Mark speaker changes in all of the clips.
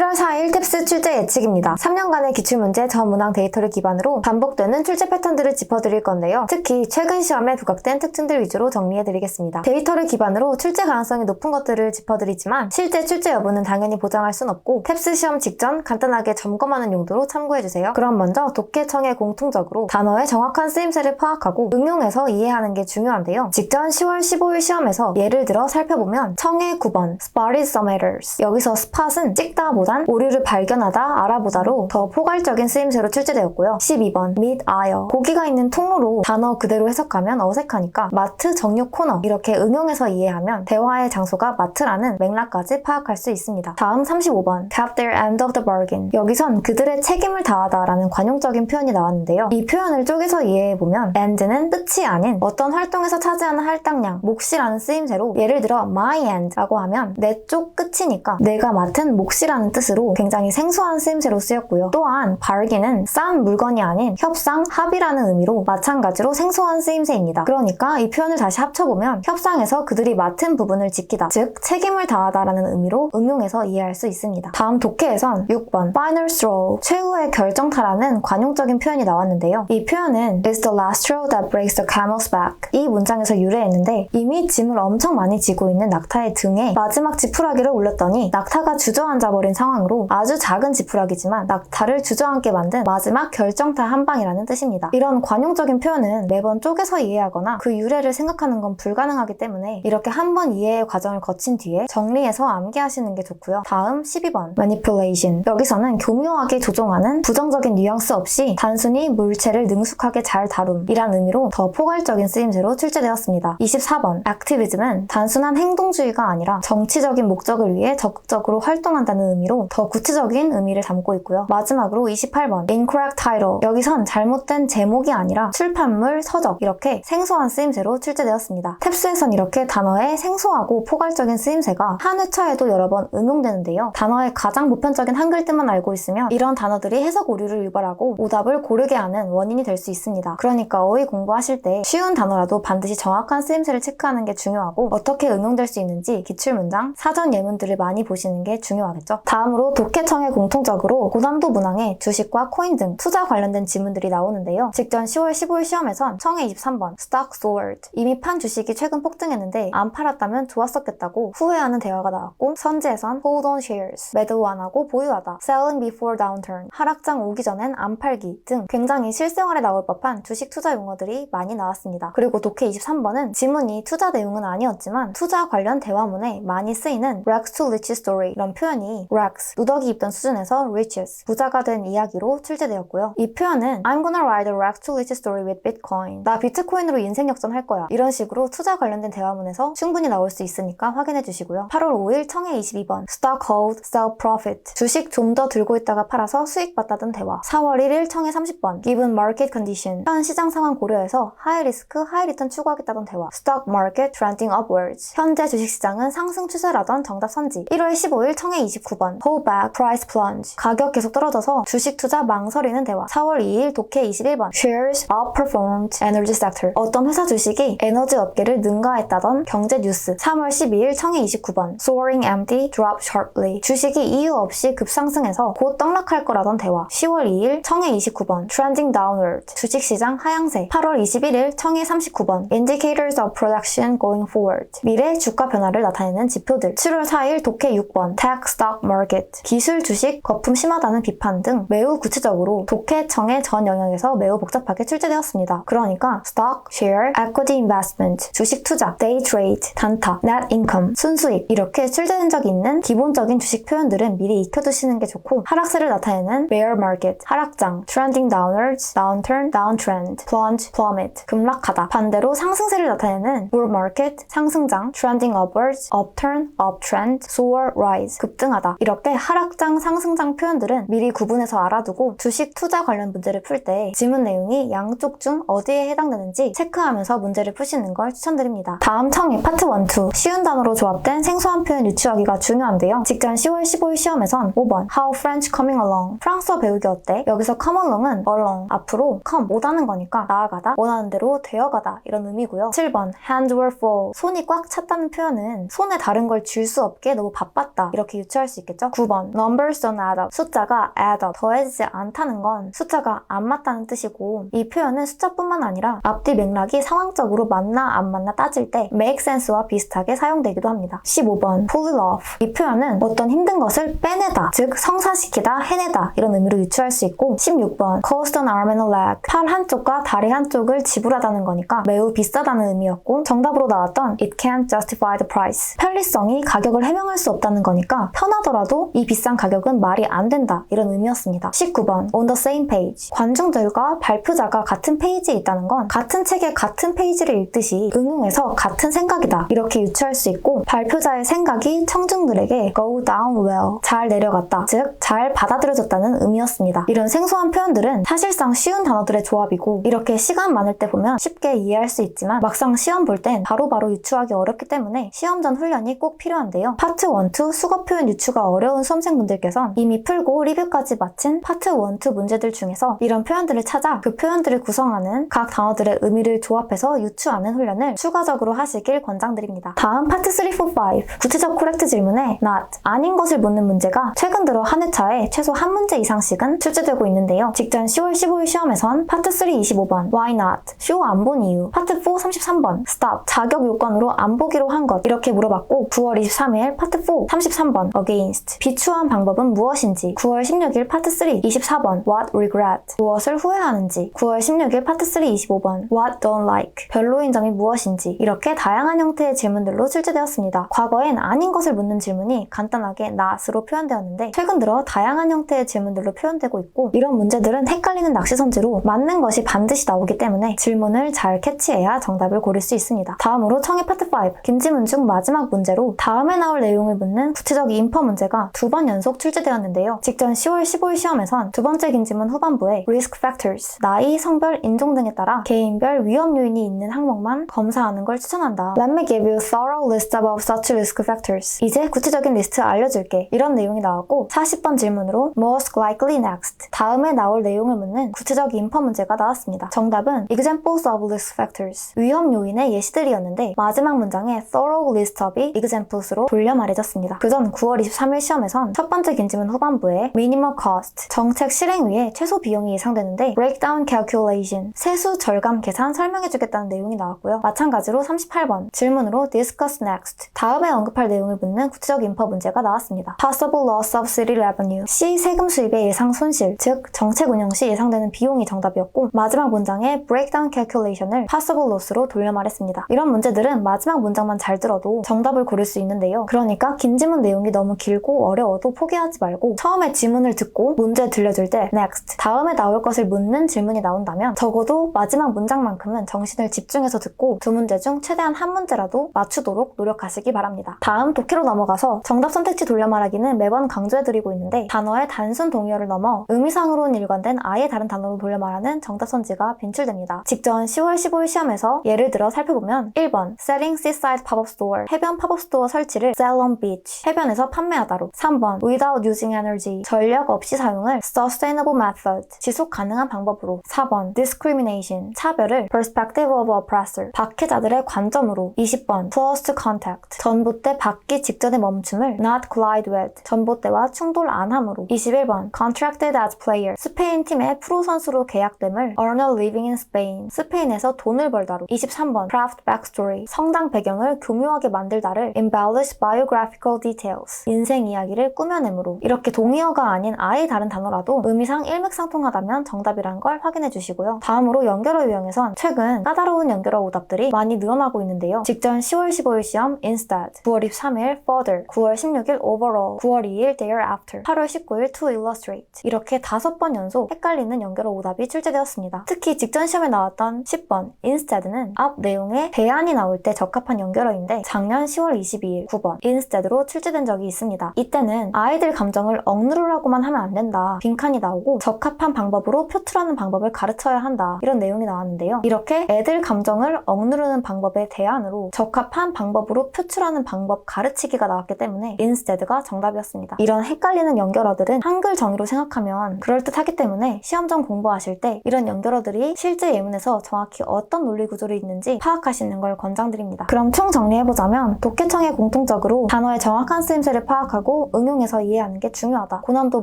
Speaker 1: 1월 4일 탭스 출제 예측입니다. 3년간의 기출문제 전 문항 데이터를 기반으로 반복되는 출제 패턴들을 짚어드릴 건데요. 특히 최근 시험에 부각된 특징들 위주로 정리해드리겠습니다. 데이터를 기반으로 출제 가능성이 높은 것들을 짚어드리지만 실제 출제 여부는 당연히 보장할 순 없고 탭스 시험 직전 간단하게 점검하는 용도로 참고해주세요. 그럼 먼저 독해청에 공통적으로 단어의 정확한 쓰임새를 파악하고 응용해서 이해하는 게 중요한데요. 직전 10월 15일 시험에서 예를 들어 살펴보면 청해 9번 spotted some errors, 여기서 spot은 찍다 보단 오류를 발견하다, 알아보다로 더 포괄적인 쓰임새로 출제되었고요. 12번 meet aisle, 고기가 있는 통로로 단어 그대로 해석하면 어색하니까 마트 정육 코너 이렇게 응용해서 이해하면 대화의 장소가 마트라는 맥락까지 파악할 수 있습니다. 다음 35번 kept their end of the bargain, 여기선 그들의 책임을 다하다 라는 관용적인 표현이 나왔는데요. 이 표현을 쪼개서 이해해보면 end는 끝이 아닌 어떤 활동에서 차지하는 할당량, 몫이라는 쓰임새로 예를 들어 my end 라고 하면 내 쪽 끝이니까 내가 맡은 몫이라는 뜻으로 굉장히 생소한 쓰임새로 쓰였고요. 또한 bargain은 싼 물건이 아닌 협상, 합의라는 의미로 마찬가지로 생소한 쓰임새입니다. 그러니까 이 표현을 다시 합쳐보면 협상에서 그들이 맡은 부분을 지키다, 즉 책임을 다하다 라는 의미로 응용해서 이해할 수 있습니다. 다음 독해에선 6번 final straw, 최후의 결정타라는 관용적인 표현이 나왔는데요. 이 표현은 is the last straw that breaks the camel's back, 이 문장에서 유래했는데 이미 짐을 엄청 많이 지고 있는 낙타의 등에 마지막 지푸라기를 올렸더니 낙타가 주저앉아버린 상황으로 아주 작은 지푸라기지만 낙타를 주저앉게 만든 마지막 결정타 한 방이라는 뜻입니다. 이런 관용적인 표현은 매번 쪼개서 이해하거나 그 유래를 생각하는 건 불가능하기 때문에 이렇게 한 번 이해의 과정을 거친 뒤에 정리해서 암기하시는 게 좋고요. 다음 12번 manipulation, 여기서는 교묘하게 조종하는 부정적인 뉘앙스 없이 단순히 물체를 능숙하게 잘 다룸 이란 의미로 더 포괄적인 쓰임새로 출제되었습니다. 24번 activism은 단순한 행동주의가 아니라 정치적인 목적을 위해 적극적으로 활동한다는 의미로 더 구체적인 의미를 담고 있고요. 마지막으로 28번 incorrect title, 여기선 잘못된 제목이 아니라 출판물, 서적 이렇게 생소한 쓰임새로 출제되었습니다. 탭스에선 이렇게 단어의 생소하고 포괄적인 쓰임새가 한 회차에도 여러 번 응용되는데요. 단어의 가장 보편적인 한글 뜻만 알고 있으면 이런 단어들이 해석 오류를 유발하고 오답을 고르게 하는 원인이 될 수 있습니다. 그러니까 어휘 공부하실 때 쉬운 단어라도 반드시 정확한 쓰임새를 체크하는 게 중요하고 어떻게 응용될 수 있는지 기출문장, 사전 예문들을 많이 보시는 게 중요하겠죠. 다음으로 독해청에 공통적으로 고난도 문항에 주식과 코인 등 투자 관련된 지문들이 나오는데요. 직전 10월 15일 시험에선 청해 23번 stock soared, 이미 판 주식이 최근 폭등했는데 안 팔았다면 좋았었겠다고 후회하는 대화가 나왔고 선지에선 hold on shares, 매도 완하고 보유하다, selling before downturn, 하락장 오기 전엔 안 팔기 등 굉장히 실생활에 나올 법한 주식 투자 용어들이 많이 나왔습니다. 그리고 독해 23번은 지문이 투자 내용은 아니었지만 투자 관련 대화문에 많이 쓰이는 rags to riches story, 이런 표현이 rags, 누더기 입던 수준에서 riches, 부자가 된 이야기로 출제되었고요. 이 표현은 I'm gonna ride a rags to riches story with bitcoin, 나 비트코인으로 인생 역전할 거야, 이런 식으로 투자 관련된 대화문에서 충분히 나올 수 있으니까 확인해 주시고요. 8월 5일 청해 22번 stock hold, sell profit, 주식 좀 더 들고 있다가 팔아서 수익 받다던 대화. 4월 1일 청해 30번 given market condition, 현 시장 상황 고려해서 하이 리스크, 하이 리턴 추구하겠다던 대화. stock market trending upwards, 현재 주식시장은 상승 추세라던 정답 선지. 1월 15일 청해 29번 hold back, price plunge, 가격 계속 떨어져서 주식 투자 망설이는 대화. 4월 2일 독해 21번 shares outperformed energy sector, 어떤 회사 주식이 에너지 업계를 능가했다던 경제 뉴스. 3월 12일 청해 29번 soaring empty, drop sharply, 주식이 이유 없이 급상승해서 곧 떡락할 거라던 대화. 10월 2일 청해 29번 trending downward, 주식시장 하향세. 8월 21일 청해 39번 indicators of production going forward, 미래 주가 변화를 나타내는 지표들. 7월 4일 독해 6번 tech stock market, 기술 주식 거품 심하다는 비판 등 매우 구체적으로 독해청의 전 영역에서 매우 복잡하게 출제되었습니다. 그러니까 stock, share, equity investment, 주식 투자, day trade, 단타, net income, 순수익 이렇게 출제된 적이 있는 기본적인 주식 표현들은 미리 익혀두시는 게 좋고, 하락세를 나타내는 bear market, 하락장, trending downwards, downturn, downtrend, plunge, plummet, 급락하다. 반대로 상승세를 나타내는 bull market, 상승장, trending upwards, upturn, uptrend, soar, rise, 급등하다. 이렇게 하락장, 상승장 표현들은 미리 구분해서 알아두고 주식 투자 관련 문제를 풀 때 지문 내용이 양쪽 중 어디에 해당되는지 체크하면서 문제를 푸시는 걸 추천드립니다. 다음 청해 파트 1, 2, 쉬운 단어로 조합된 생소한 표현 유추하기가 중요한데요. 직전 10월 15일 시험에선 5번 How French coming along, 프랑스어 배우기 어때? 여기서 come along은 along, 앞으로 come, 오다는 거니까 나아가다, 원하는 대로 되어가다 이런 의미고요. 7번 Hands were full, 손이 꽉 찼다는 표현은 손에 다른 걸 줄 수 없게 너무 바빴다 이렇게 유추할 수 있겠죠. 9번 numbers don't add up. 숫자가 add up, 더해지지 않다는 건 숫자가 안 맞다는 뜻이고 이 표현은 숫자뿐만 아니라 앞뒤 맥락이 상황적으로 맞나 안 맞나 따질 때 make sense와 비슷하게 사용되기도 합니다. 15번 pull it off. 이 표현은 어떤 힘든 것을 빼내다, 즉 성사시키다, 해내다 이런 의미로 유추할 수 있고 16번 cost an arm and a leg. 팔 한쪽과 다리 한쪽을 지불하다는 거니까 매우 비싸다는 의미였고 정답으로 나왔던 it can't justify the price. 편리성이 가격을 해명할 수 없다는 거니까 편하더라도 이 비싼 가격은 말이 안 된다 이런 의미였습니다. 19번 on the same page. 관중들과 발표자가 같은 페이지에 있다는 건 같은 책의 같은 페이지를 읽듯이 응용해서 같은 생각이다 이렇게 유추할 수 있고 발표자의 생각이 청중들에게 go down well. 잘 내려갔다. 즉 잘 받아들여졌다는 의미였습니다. 이런 생소한 표현들은 사실상 쉬운 단어들의 조합이고 이렇게 시간 많을 때 보면 쉽게 이해할 수 있지만 막상 시험 볼 땐 바로바로 유추하기 어렵기 때문에 시험 전 훈련이 꼭 필요한데요. 파트 1, 2 수거 표현 유추가 어려운 수험생분들께선 이미 풀고 리뷰까지 마친 파트 1, 2 문제들 중에서 이런 표현들을 찾아 그 표현들을 구성하는 각 단어들의 의미를 조합해서 유추하는 훈련을 추가적으로 하시길 권장드립니다. 다음 파트 3, 4, 5 구체적 코렉트 질문에 not, 아닌 것을 묻는 문제가 최근 들어 한 회차에 최소 한 문제 이상씩은 출제되고 있는데요. 직전 10월 15일 시험에선 파트 3 25번 why not, 쇼 안 본 이유, 파트 4 33번 stop, 자격 요건으로 안 보기로 한 것 이렇게 물어봤고 9월 23일 파트 4 33번 against, 비추한 방법은 무엇인지 9월 16일 파트 3 24번 what regret, 무엇을 후회하는지 9월 16일 파트 3 25번 what don't like, 별로인 점이 무엇인지 이렇게 다양한 형태의 질문들로 출제되었습니다. 과거엔 아닌 것을 묻는 질문이 간단하게 not으로 표현되었는데 최근 들어 다양한 형태의 질문들로 표현되고 있고 이런 문제들은 헷갈리는 낚시선지로 맞는 것이 반드시 나오기 때문에 질문을 잘 캐치해야 정답을 고를 수 있습니다. 다음으로 청해 파트 5 김지문 중 마지막 문제로 다음에 나올 내용을 묻는 구체적 인퍼 문제가 2번 연속 출제되었는데요. 직전 10월 15일 시험에선 두 번째 김지문 후반부에 risk factors, 나이, 성별, 인종 등에 따라 개인별 위험 요인이 있는 항목만 검사하는 걸 추천한다. Let me give you a thorough list about such risk factors. 이제 구체적인 리스트 알려줄게. 이런 내용이 나왔고 40번 질문으로 most likely next, 다음에 나올 내용을 묻는 구체적 인퍼 문제가 나왔습니다. 정답은 examples of risk factors, 위험 요인의 예시들이었는데 마지막 문장에 thorough list of이 examples로 돌려 말해졌습니다. 그전 9월 23일 시험에선 첫 번째 김지문 후반부에 minimum cost, 정책 실행 위에 최소 비용이 예상되는데 breakdown calculation, 세수 절감 계산 설명해주겠다는 내용이 나왔고요. 마찬가지로 38번 질문으로 discuss next, 다음에 언급할 내용을 묻는 구체적 인퍼 문제가 나왔습니다. possible loss of city revenue, 시 세금 수입의 예상 손실, 즉 정책 운영 시 예상되는 비용이 정답이었고 마지막 문장에 breakdown calculation을 possible loss로 돌려 말했습니다. 이런 문제들은 마지막 문장만 잘 들어도 정답을 고를 수 있는데요. 그러니까 긴 지문 내용이 너무 길고 어려워도 포기하지 말고 처음에 지문을 듣고 문제 들려줄 때 next, 다음에 나올 것을 묻는 질문이 나온다면 적어도 마지막 문장만큼은 정신을 집중해서 듣고 두 문제 중 최대한 한 문제라도 맞추도록 노력하시기 바랍니다. 다음 독해로 넘어가서 정답 선택지 돌려 말하기는 매번 강조해드리고 있는데 단어의 단순 동의어를 넘어 의미상으로는 일관된 아예 다른 단어로 돌려 말하는 정답 선지가 빈출됩니다. 직전 10월 15일 시험에서 예를 들어 살펴보면 1번 Setting seaside pop-up store, 해변 팝업 스토어 설치를 sell on beach, 해변에서 판매하다로 3번 Without using energy, 전력 없이 사용을 sustainable method, 지속 가능한 방법으로 4번 Discrimination, 차별을 perspective of oppressor, 박해자들의 관점으로 20번 Close to contact, 전봇대 받기 직전의 멈춤을 not collide with, 전봇대와 충돌 안 함으로 21번 Contracted as player, 스페인 팀의 프로 선수로 계약됨을 earn a living in Spain, 스페인에서 돈을 벌다로 23번 Craft backstory, 성장 배경을 교묘하게 만들다를 embellish biographical details, 인생 이야기를 꾸며내므로 이렇게 동의어가 아닌 아예 다른 단어라도 의미상 일맥상통하다면 정답이란 걸 확인해 주시고요. 다음으로 연결어 유형에선 최근 까다로운 연결어 오답들이 많이 늘어나고 있는데요. 직전 10월 15일 시험 instead, 9월 23일 further, 9월 16일 overall, 9월 2일 thereafter, 8월 19일 to illustrate 이렇게 5번 연속 헷갈리는 연결어 오답이 출제되었습니다. 특히 직전 시험에 나왔던 10번 instead는 앞 내용에 대안이 나올 때 적합한 연결어인데 작년 10월 22일 9번 instead로 출제된 적이 있습니다. 이때는 아이들 감정을 억누르라고만 하면 안 된다, 빈칸이 나오고 적합한 방법으로 표출하는 방법을 가르쳐야 한다 이런 내용이 나왔는데요. 이렇게 애들 감정을 억누르는 방법의 대안으로 적합한 방법으로 표출하는 방법 가르치기가 나왔기 때문에 instead가 정답이었습니다. 이런 이런 헷갈리는 연결어들은 한글 정의로 생각하면 그럴듯하기 때문에 시험 전 공부하실 때 이런 연결어들이 실제 예문에서 정확히 어떤 논리 구조를 있는지 파악하시는 걸 권장드립니다. 그럼 총 정리해보자면 독해청에 공통적으로 단어의 정확한 쓰임새를 파악하고 응용해서 이해하는 게 중요하다. 고난도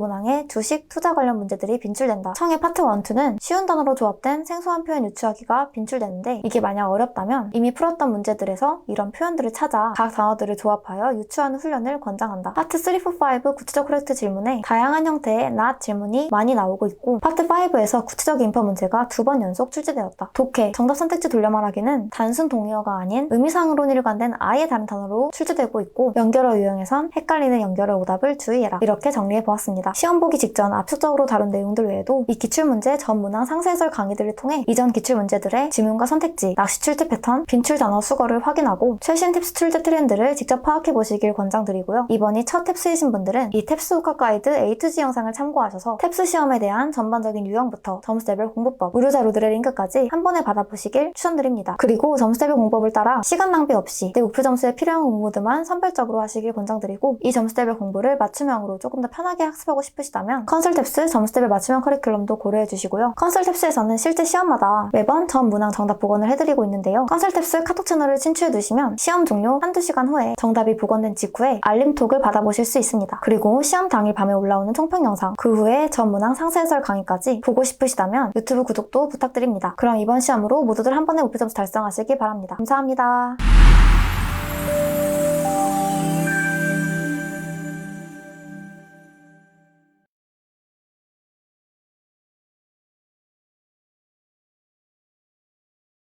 Speaker 1: 문항에 주식, 투자 관련 문제들이 빈출된다. 청의 파트 1, 2는 쉬운 단어로 조합된 생소한 표현 유추하기가 빈출되는데 이게 만약 어렵다면 이미 풀었던 문제들에서 이런 표현들을 찾아 각 단어들을 조합하여 유추하는 훈련을 권장한다. 파트 3, 4, 5 구체적 코렉트 질문에 다양한 형태의 not 질문이 많이 나오고 있고 파트 5에서 구체적 인퍼 문제가 2번 연속 출제되었다. 독해, 정답 선택지 돌려 말하기는 단순 동의어가 아닌 의미상으로 일관된 아예 다른 단어로 출제되고 있고 연결어 유형에선 헷갈리는 연결어 오답을 주의해라. 이렇게 정리해보았습니다. 시험 보기 직전 압축적으로 다룬 내용들 외에도 이 기출문제 전 문항 상세해설 강의들을 통해 이전 기출문제들의 지문과 선택지, 낚시 출제 패턴, 빈출 단어 수거를 확인하고 최신 탭스 출제 트렌드를 직접 파악해보시길 권장드리고요. 이번이 첫 탭스이신 분들은 이 탭스 독학 가이드 A-G 영상을 참고하셔서 탭스 시험에 대한 전반적인 유형부터 점수대별 공부법, 무료 자료들의 링크까지 한 번에 받아보시길 추천드립니다. 그리고 점수대별 공부법을 따라 시간 낭비 없이 내 목표 점수에 필요한 공부들만 선별적으로 하시길 권장드리고 이 점수대별 공부를 맞춤형으로 조금 더 편하게 학습하고 싶으시다면 컨설탭스 점수대별 맞춤형 커리큘럼도 고려해주시고요. 컨설탭스에서는 실제 시험마다 매번 전 문항 정답 복원을 해드리고 있는데요. 컨설탭스 카톡 채널을 친추해두시면 시험 종료 한두 시간 후에 정답이 복원된 직후에 알림톡을 받아보실 수 있습니다. 그리고 시험 당일 밤에 올라오는 총평 영상, 그 후에 전 문항 상세 해설 강의까지 보고 싶으시다면 유튜브 구독도 부탁드립니다. 그럼 이번 시험으로 모두들 한 번에 목표 점수 달성하시길 바랍니다. 감사합니다.